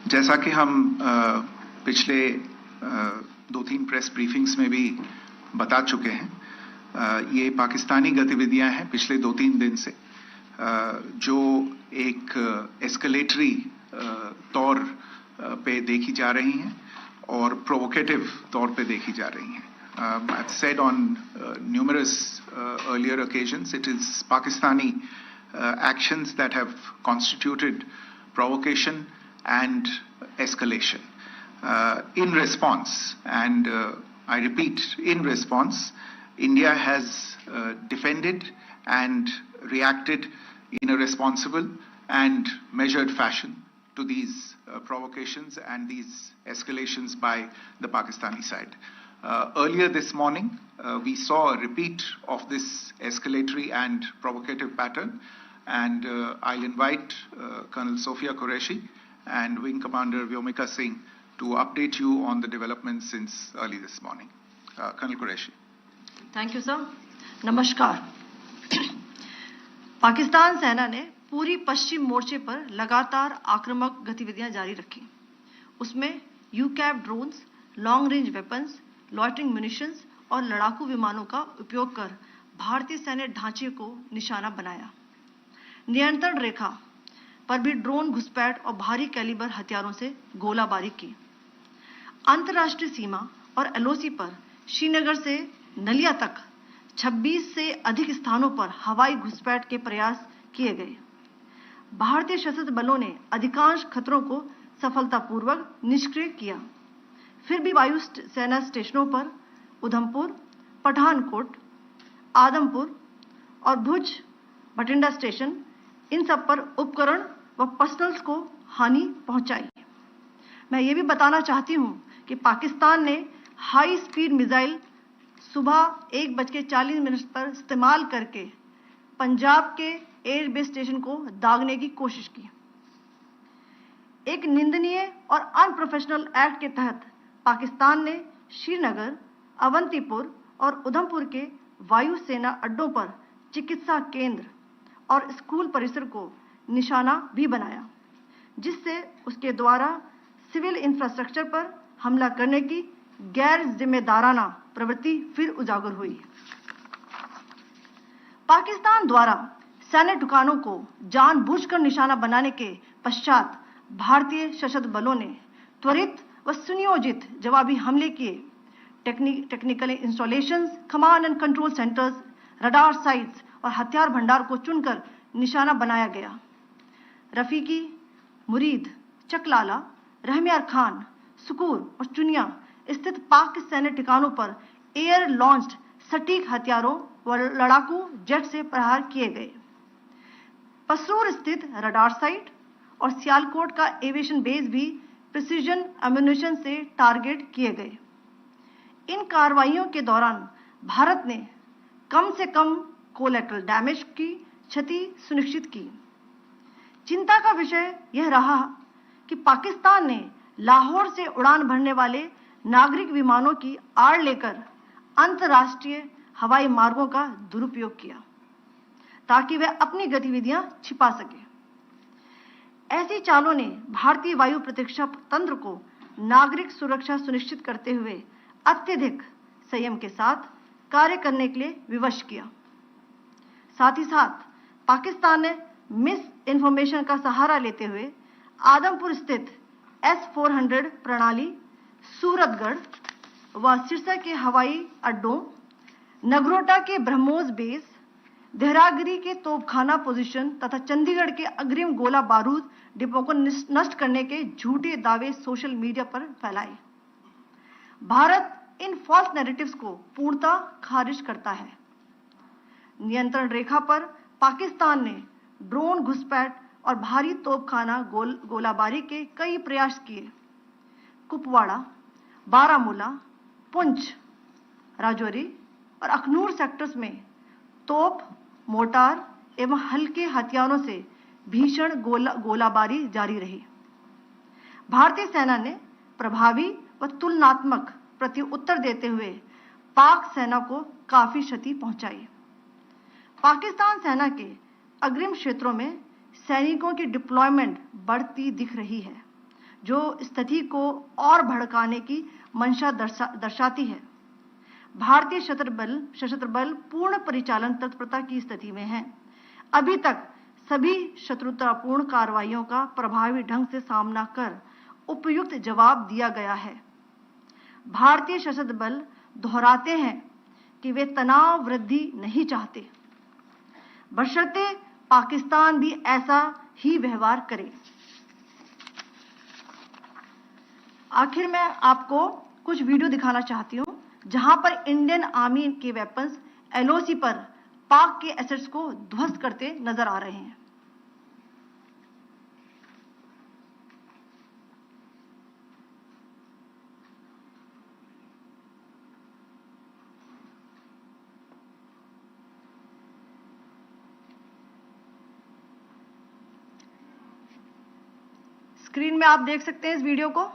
जैसा कि हम पिछले 2-3 प्रेस ब्रीफिंग्स में भी बता चुके हैं, ये पाकिस्तानी गतिविधियां हैं पिछले 2-3 दिन से, जो एक एस्केलेटरी तौर पे देखी जा रही हैं और प्रोवोकेटिव तौर पे देखी जा रही हैं. I've said on numerous earlier occasions, it is Pakistani actions that have constituted provocation and escalation. In response, and I repeat, in response, India has defended and reacted in a responsible and measured fashion to these provocations and these escalations by the Pakistani side. Earlier this morning, we saw a repeat of this escalatory and provocative pattern, and I'll invite Colonel Sophia Qureshi and Wing Commander Vyomika Singh to update you on the developments since early this morning. Colonel Qureshi. Thank you, sir. नमस्कार. पाकिस्तान सेना ने पूरी पश्चिम मोर्चे पर लगातार आक्रामक गतिविधियां जारी रखी. उसमें यूकैप drones, long range weapons, loitering munitions और लड़ाकू विमानों का उपयोग कर भारतीय सैन्य ढांचे को निशाना बनाया. नियंत्रण रेखा पर भी ड्रोन घुसपैठ और भारी कैलिबर हथियारों से गोलाबारी की. अंतर्राष्ट्रीय सीमा और एलओसी पर श्रीनगर से नलिया तक 26 से अधिक स्थानों पर हवाई घुसपैठ के प्रयास किए गए. भारतीय सशस्त्र बलों ने अधिकांश खतरों को सफलतापूर्वक निष्क्रिय किया. फिर भी वायु सेना स्टेशनों पर उधमपुर, पठानकोट, आदमपुर और भुज बठिंडा स्टेशन, इन सब पर उपकरण व पर्सनल्स को हानि पहुंचाई. मैं ये भी बताना चाहती हूं कि पाकिस्तान ने हाई स्पीड मिसाइल सुबह 1:40 पर इस्तेमाल करके पंजाब के एयरबेस स्टेशन को दागने की कोशिश की. एक निंदनीय और अनप्रोफेशनल एक्ट के तहत पाकिस्तान ने श्रीनगर, अवंतीपुर और उधमपुर के वायु सेना अड्डों पर चिकित्सा केंद्र और स्कूल परिसर को निशाना भी बनाया, जिससे उसके द्वारा सिविल इंफ्रास्ट्रक्चर पर हमला करने की गैर जिम्मेदाराना प्रवृत्ति फिर उजागर हुई. पाकिस्तान द्वारा सैन्य ठिकानों को जानबूझकर निशाना बनाने के पश्चात भारतीय सशस्त्र बलों ने त्वरित व सुनियोजित जवाबी हमले किए. Technical installations, command and control centres, radar sites और हथियार भंडार को चुनकर निशाना बनाया गया. रफीकी, मुरीद, चकलाला, रहमियार खान, सुकूर और चुनिया स्थित पाक सैन्य ठिकानों पर एयर लॉन्च्ड सटीक हथियारों व लड़ाकू जेट से प्रहार किए गए. पसरूर स्थित रडार साइट और सियालकोट का एविएशन बेस भी प्रिसीजन एम्यूनिशन से टारगेट किए गए. इन कार्रवाइयों के दौरान भारत ने कम से कम कोलैटरल डैमेज की क्षति सुनिश्चित की. चिंता का विषय यह रहा कि पाकिस्तान ने लाहौर से उड़ान भरने वाले नागरिक विमानों की आड़ लेकर अंतर्राष्ट्रीय हवाई मार्गों का दुरुपयोग किया ताकि वह अपनी गतिविधियां छिपा सके. ऐसी चालों ने भारतीय वायु प्रतिरक्षा तंत्र को नागरिक सुरक्षा सुनिश्चित करते हुए अत्यधिक संयम के साथ कार्य करने के लिए विवश किया. साथ ही साथ पाकिस्तान ने मिस इन्फॉर्मेशन का सहारा लेते हुए आदमपुर स्थित S-400 प्रणाली, सूरतगढ़ व सिरसा के हवाई अड्डों, नगरोटा के ब्रह्मोस बेस, देहरागिरी के तोपखाना पोजीशन तथा चंडीगढ़ के अग्रिम गोला बारूद डिपो को नष्ट करने के झूठे दावे सोशल मीडिया पर फैलाए. भारत इन फॉल्स नैरेटिव्स को पूर्णतः खारिज करता है. नियंत्रण रेखा पर पाकिस्तान ने ड्रोन घुसपैठ और भारी तोपखाना गोलाबारी के कई प्रयास किए. कुपवाड़ा, बारामूला, पुंछ, राजौरी और अखनूर सेक्टर्स में तोप, मोर्टार एवं हल्के हथियारों से भीषण गोलाबारी जारी रही. भारतीय सेना ने प्रभावी व तुलनात्मक प्रत्युत्तर देते हुए पाक सेना को काफी क्षति पहुंचाई. पाकिस्तान सेना के अग्रिम क्षेत्रों में सैनिकों की डिप्लॉयमेंट बढ़ती दिख रही है, जो स्थिति को और भड़काने की मंशा दर्शाती है। भारतीय सशस्त्र बल पूर्ण परिचालन तत्परता की स्थिति में है। अभी तक सभी शत्रुतापूर्ण कार्रवाइयों का प्रभावी ढंग से सामना कर उपयुक्त जवाब दिया गया है। भारतीय सशस्त्र बल दोहराते हैं कि वे तनाव वृद्धि नहीं चाहते, बशर्ते पाकिस्तान भी ऐसा ही व्यवहार करे। आखिर मैं आपको कुछ वीडियो दिखाना चाहती हूं जहां पर इंडियन आर्मी के वेपन्स एलओसी पर पाक के एसेट्स को ध्वस्त करते नजर आ रहे हैं। स्क्रीन में आप देख सकते हैं इस वीडियो को।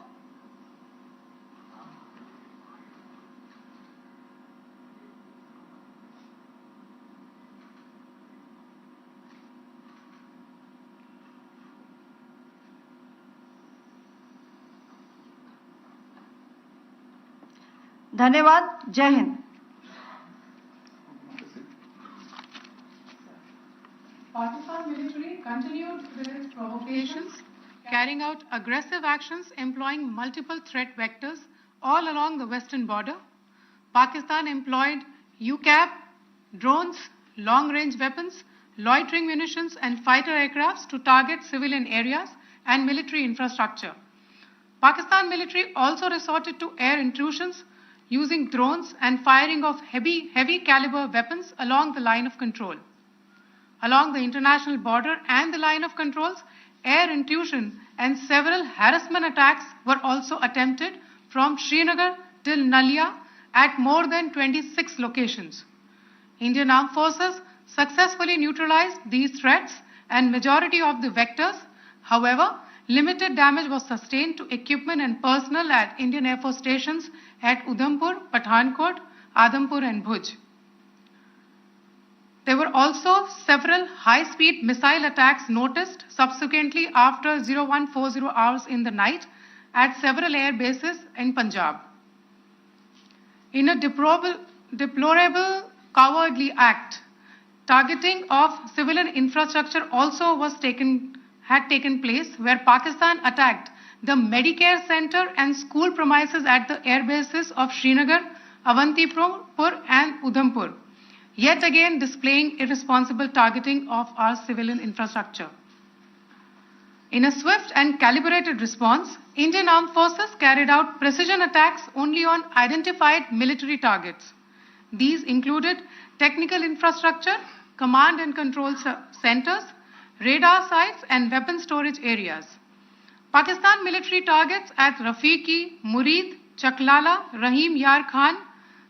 धन्यवाद। जय Hind. Pakistan military continued with its provocations, carrying out aggressive actions employing multiple threat vectors all along the western border. Pakistan employed UCAP, drones, long-range weapons, loitering munitions and fighter aircrafts to target civilian areas and military infrastructure. Pakistan military also resorted to air intrusions using drones and firing of heavy caliber weapons along the line of control. Along the international border and the line of controls, air intrusion and several harassment attacks were also attempted from Srinagar till Nalia at more than 26 locations. Indian Armed Forces successfully neutralized these threats and majority of the vectors. However, limited damage was sustained to equipment and personnel at Indian Air Force stations at Udhampur, Pathankot, Adampur and Bhuj. There were also several high-speed missile attacks noticed subsequently after 0140 hours in the night at several air bases in Punjab. In a deplorable cowardly act, targeting of civilian infrastructure also had taken place, where Pakistan attacked the Medicare Center and school premises at the air bases of Srinagar, Avantipur and Udhampur, yet again displaying irresponsible targeting of our civilian infrastructure. In a swift and calibrated response, Indian Armed Forces carried out precision attacks only on identified military targets. These included technical infrastructure, command and control centers, radar sites and weapon storage areas. Pakistan military targets at Rafiqi, Murid, Chaklala, Rahim Yar Khan,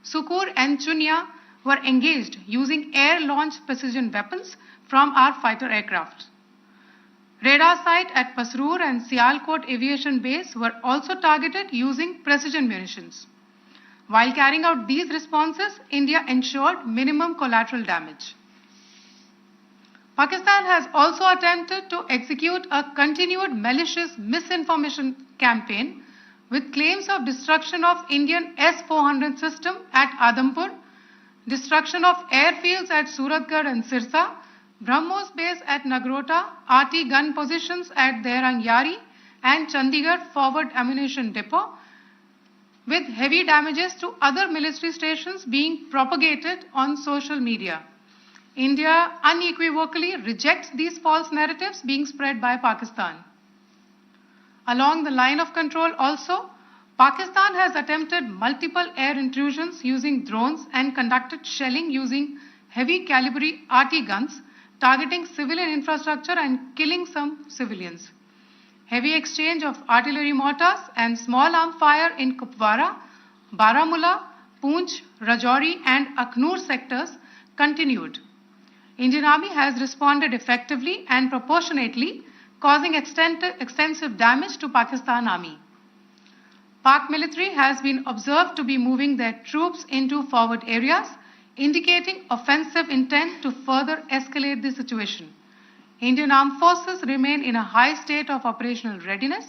Sukur and Chunya were engaged using air-launched precision weapons from our fighter aircraft. Radar site at Pasroor and Sialkot Aviation Base were also targeted using precision munitions. While carrying out these responses, India ensured minimum collateral damage. Pakistan has also attempted to execute a continued malicious misinformation campaign with claims of destruction of Indian S-400 system at Adampur, destruction of airfields at Suratgarh and Sirsa, BrahMos base at Nagrota, RT gun positions at Derang Yari and Chandigarh forward ammunition depot, with heavy damages to other military stations being propagated on social media. India unequivocally rejects these false narratives being spread by Pakistan. Along the line of control also, Pakistan has attempted multiple air intrusions using drones and conducted shelling using heavy caliber RT guns, targeting civilian infrastructure and killing some civilians. Heavy exchange of artillery mortars and small arm fire in Kupwara, Baramulla, Poonch, Rajouri and Akhnur sectors continued. Indian Army has responded effectively and proportionately, causing extensive damage to Pakistan Army. Pak military has been observed to be moving their troops into forward areas, indicating offensive intent to further escalate the situation. Indian Armed Forces remain in a high state of operational readiness.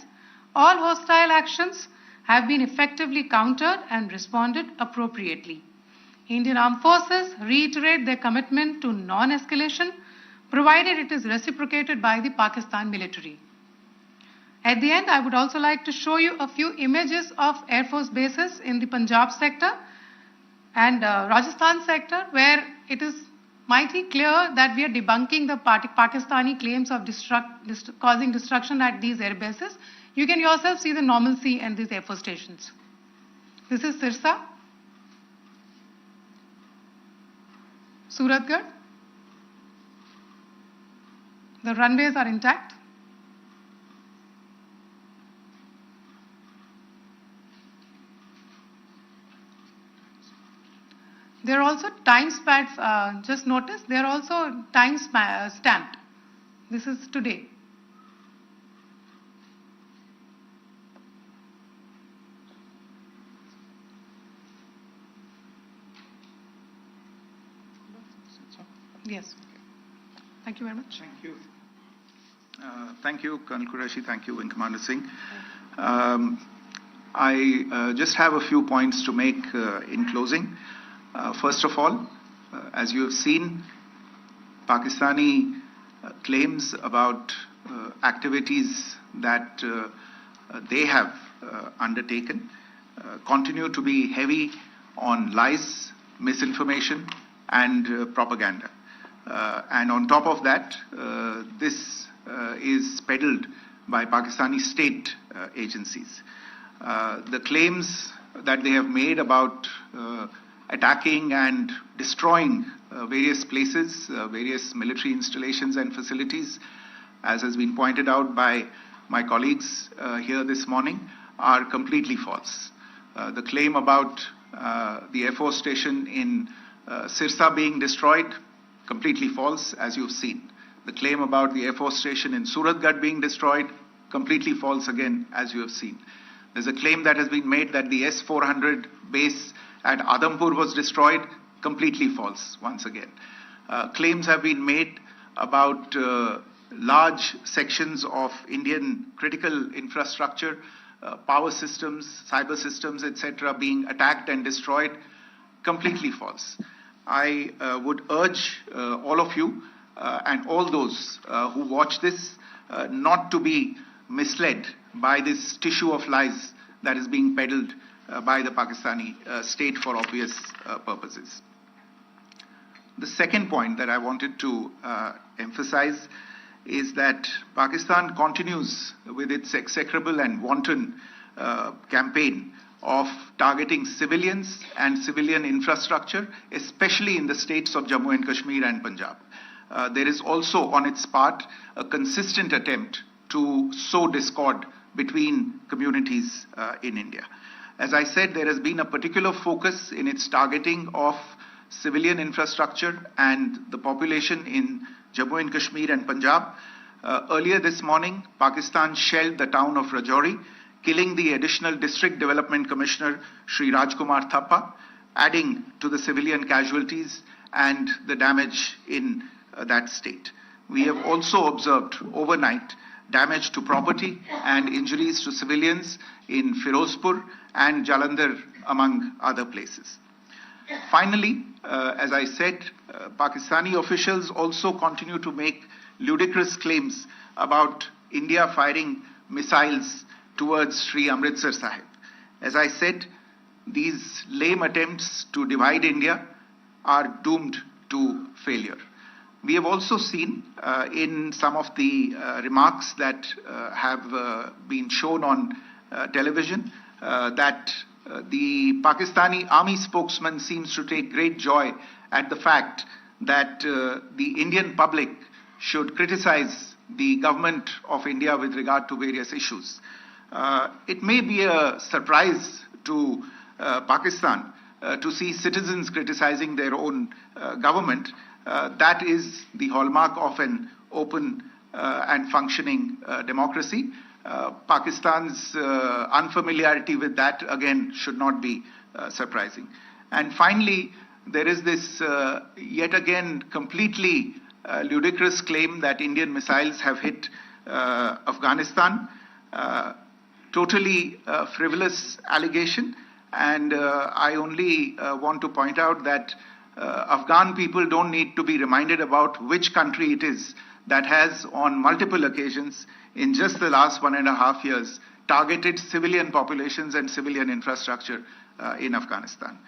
All hostile actions have been effectively countered and responded appropriately. Indian Armed Forces reiterate their commitment to non-escalation, provided it is reciprocated by the Pakistan military. At the end, I would also like to show you a few images of Air Force bases in the Punjab sector and Rajasthan sector, where it is mighty clear that we are debunking the Pakistani claims of causing destruction at these air bases. You can yourself see the normalcy in these Air Force stations. This is Sirsa, Suratgarh. The runways are intact. There are also time stamps, just notice, there are also time stamped. This is today. Yes. Thank you very much. Thank you. Thank you, Colonel Qureshi. Thank you, Wing Commander Singh. I just have a few points to make in closing. First of all, as you have seen, Pakistani claims about activities that they have undertaken continue to be heavy on lies, misinformation, and propaganda. And on top of that, this is peddled by Pakistani state agencies. The claims that they have made about attacking and destroying various places, various military installations and facilities, as has been pointed out by my colleagues here this morning, are completely false. The claim about the Air Force station in Sirsa being destroyed, completely false, as you've seen. The claim about the Air Force station in Suratgarh being destroyed, completely false again, as you have seen. There's a claim that has been made that the S-400 base at Adampur was destroyed, completely false once again. Claims have been made about large sections of Indian critical infrastructure, power systems, cyber systems, etc. being attacked and destroyed, completely false. I would urge all of you and all those who watch this not to be misled by this tissue of lies that is being peddled by the Pakistani state for obvious purposes. The second point that I wanted to emphasize is that Pakistan continues with its execrable and wanton campaign of targeting civilians and civilian infrastructure, especially in the states of Jammu and Kashmir and Punjab. There is also on its part a consistent attempt to sow discord between communities in India. As I said, there has been a particular focus in its targeting of civilian infrastructure and the population in Jammu and Kashmir and Punjab. Earlier this morning, Pakistan shelled the town of Rajouri, killing the additional District Development Commissioner, Shri Rajkumar Thappa, adding to the civilian casualties and the damage in that state. We have also observed overnight damage to property and injuries to civilians in Firozpur and Jalandhar, among other places. Finally, as I said, Pakistani officials also continue to make ludicrous claims about India firing missiles towards Sri Amritsar Sahib. As I said, these lame attempts to divide India are doomed to failure. We have also seen in some of the remarks that have been shown on television that the Pakistani army spokesman seems to take great joy at the fact that the Indian public should criticize the government of India with regard to various issues. It may be a surprise to Pakistan to see citizens criticizing their own government. That is the hallmark of an open and functioning democracy. Pakistan's unfamiliarity with that, again, should not be surprising. And finally, there is this yet again completely ludicrous claim that Indian missiles have hit Afghanistan. totally frivolous allegation. And I only want to point out that Afghan people don't need to be reminded about which country it is that has on multiple occasions in just the last 1.5 years targeted civilian populations and civilian infrastructure in Afghanistan.